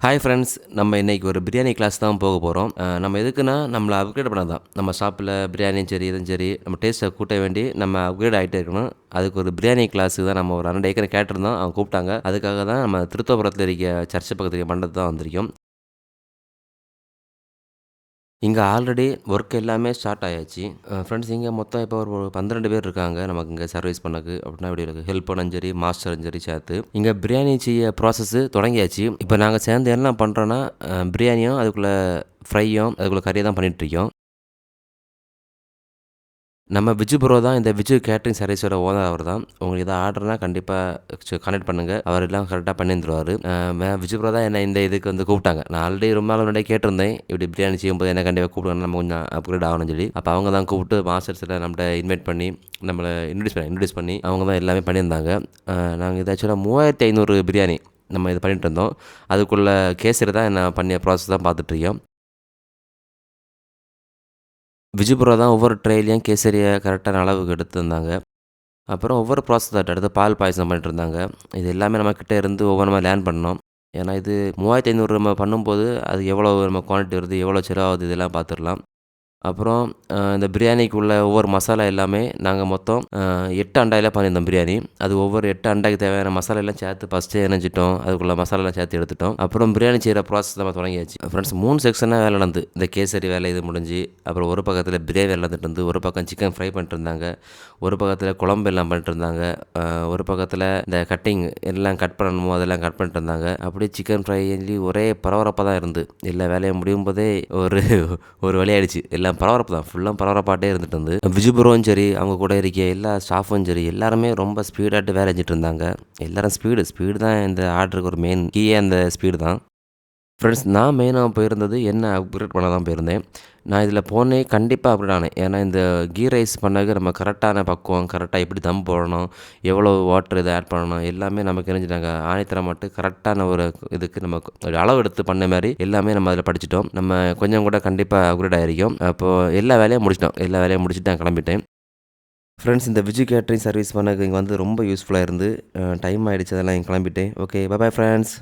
Hi friends, நம்ம இன்னைக்கு ஒரு பிரியாணி கிளாஸ் தான் போக போகிறோம். நம்ம எதுக்குன்னா, நம்மள அப்கிரேட் பண்ண தான். நம்ம ஷாப்பில் பிரியாணியும் சரி, இதுவும் சரி, நம்ம டேஸ்ட்டை கூட்ட வேண்டி நம்ம அப்கிரேட் ஆகிட்டே இருக்கணும். அதுக்கு ஒரு பிரியாணி கிளாஸுக்கு தான் நம்ம ஒரு 2 ஏக்கர் கேட்டிருந்தோம். அவங்க கூப்பிட்டாங்க. அதுக்காக தான் நம்ம திருத்தோபுரத்தில் இருக்க சர்ச்சு பக்கத்து இருக்க மண்டபத்துக்கு தான் வந்திருக்கோம். இங்கே ஆல்ரெடி ஒர்க் எல்லாமே ஸ்டார்ட் ஆயாச்சு. ஃப்ரெண்ட்ஸ் இங்கே மொத்தம் இப்போ ஒரு 12 பேர் இருக்காங்க. நமக்கு இங்கே சர்வீஸ் பண்ணக்கு அப்படின்னா இப்படி இருக்குது. ஹெல்ப் பண்ணவும் சரி, மாஸ்டரும் சரி சேர்த்து. இங்கே பிரியாணி செய்ய ப்ராசஸ்ஸு தொடங்கியாச்சு. இப்போ நாங்கள் சேர்ந்து என்ன பண்ணுறோன்னா, பிரியாணியும் அதுக்குள்ளே ஃப்ரையும் அதுக்குள்ளே கறியை தான் பண்ணிகிட்ருக்கோம். நம்ம விஜு ப்ரோ தான் இந்த விஜு கேட்டரிங் சர்வீஸோட ஓனர் அவர் தான். உங்களுக்கு எதாவது ஆர்டர்னா கண்டிப்பாக கான்டாக்ட் பண்ணுங்கள். அவர் எல்லாம் கரெக்டாக பண்ணி தந்துருவார். விஜு ப்ரோ தான் என்னை இந்த இதுக்கு வந்து கூப்பிட்டாங்க. நான் ஆல்ரெடி ரொம்ப நாள் முன்னாடியே கேட்டிருந்தேன். இப்படி பிரியாணி செய்யும்போது என்ன கண்டிப்பாக கூப்பிடுங்க, நம்ம கொஞ்சம் அப்கிரேட் ஆகணும்னு சொல்லி. அப்போ அவங்க தான் கூப்பிட்டு மாஸ்டர்ஸில் நம்மகிட்ட இன்வைட் பண்ணி நம்மளை இன்ட்ரடியூஸ் பண்ணி அவங்க தான் எல்லாமே பண்ணியிருந்தாங்க. நாங்கள் இது ஆக்சுவலாக 3500 பிரியாணி நம்ம இது பண்ணிகிட்டு இருந்தோம். அதுக்குள்ளே கேசரி தான் நான் பண்ணிய ப்ராசஸ் தான் பார்த்துட்ருக்கோம். விஜு ப்ரோ தான் ஒவ்வொரு ட்ரேலையும் கேசரிய கரெக்டான அளவுக்கு எடுத்திருந்தாங்க. அப்புறம் ஒவ்வொரு ப்ராசஸ் அடுத்து பால் பாயாசம் பண்ணிட்டுருந்தாங்க. இது எல்லாமே நம்மக்கிட்ட இருந்து ஒவ்வொன்றா லேர்ன் பண்ணோம். ஏன்னா இது 3500 நம்ம பண்ணும்போது, அது எவ்வளோ நம்ம குவான்டிட்டி வருது, எவ்வளோ செலவாகுது இதெல்லாம் பார்த்துரலாம். அப்புறம் இந்த பிரியாணிக்குள்ள ஒவ்வொரு மசாலா எல்லாமே நாங்க மொத்தம் 8 அண்டாயில பண்ணியிருந்தோம் பிரியாணி. அது ஒவ்வொரு 8 அண்டாய்க்கு தேவையான மசாலா எல்லாம் சேர்த்து ஃபர்ஸ்ட்டே இணைஞ்சிட்டோம். அதுக்குள்ள மசாலாலாம் சேர்த்து எடுத்துட்டோம். அப்புறம் பிரியாணி செய்ற ப்ராசஸ் நம்ம தொடங்கியாச்சு. ஃப்ரெண்ட்ஸ் 3 செக்ஷனா வேலை நடந்தது. இந்த கேசரி வேலை இது முடிஞ்சு, அப்புறம் ஒரு பக்கத்தில பிரியாணி வேலை நடந்துட்டு இருந்து, ஒரு பக்கம் சிக்கன் ஃப்ரை பண்ணிட்டுருந்தாங்க. ஒரு பக்கத்தில குழம்பு எல்லாம் பண்ணிட்டுருந்தாங்க. ஒரு பக்கத்தில இந்த கட்டிங் எல்லாம் கட் பண்ணணுமோ அதெல்லாம் கட் பண்ணிட்டு இருந்தாங்க. அப்படியே சிக்கன் ஃப்ரை ஒரே பரபரப்பா தான் இருந்து. எல்லா வேலையும் முடியும்போதே ஒரு ஒரு வழி ஆயிடுச்சு. எல்லாம் பரபரப்பு தான். ஃபுல்லா பரபரப்பாட்டே இருந்துட்டு இருந்து. விஜு ப்ரோவும் சரி, அவங்க கூட இருக்க எல்லா ஸ்டாஃபும் சரி, எல்லாருமே ரொம்ப ஸ்பீடாட்டு வேலை செஞ்சுட்டு இருந்தாங்க. எல்லாரும் ஸ்பீடு தான் இந்த ஆர்டருக்கு ஒரு மெயின் கீயே அந்த ஸ்பீடு தான். ஃப்ரெண்ட்ஸ் நான் மெயினா போயிருந்தது என்ன அப்கிரேட் பண்ண தான் போயிருந்தேன். நான் இதில போனே கண்டிப்பா அப்கிரேட் ஆனேன். ஏன்னா இந்த கீ ரைஸ் பண்ணதுக்கு நம்ம கரெக்டான பக்குவம், கரெக்ட்டா எப்படி தம் போடணும், எவ்வளோ வாட்டர் இத ஆட் பண்ணணும், எல்லாமே நமக்கு தெரிஞ்சுட்டாங்க. ஆணித்தரமாட்டு கரெக்டான ஒரு இதுக்கு நம்ம ஒரு அளவு எடுத்து பண்ண மாரி எல்லாமே நம்ம அதில படிச்சுட்டோம். நம்ம கொஞ்சம் கூட கண்டிப்பா அப்கிரேட் ஆயிருக்கோம். அப்போ எல்லா வேலையும் முடிச்சுட்டோம். எல்லா வேலையும் முடிச்சுட்டு நான் கிளம்பிட்டேன். ஃப்ரெண்ட்ஸ் இந்த விஜய் கேட்டரிங் சர்வீஸ் பண்ணதுக்கு இங்க வந்து ரொம்ப யூஸ்ஃபுல்லா இருந்து டைம் ஆயிடுச்சு. அதெல்லாம் கிளம்பிட்டேன். ஓகே. Bye bye friends.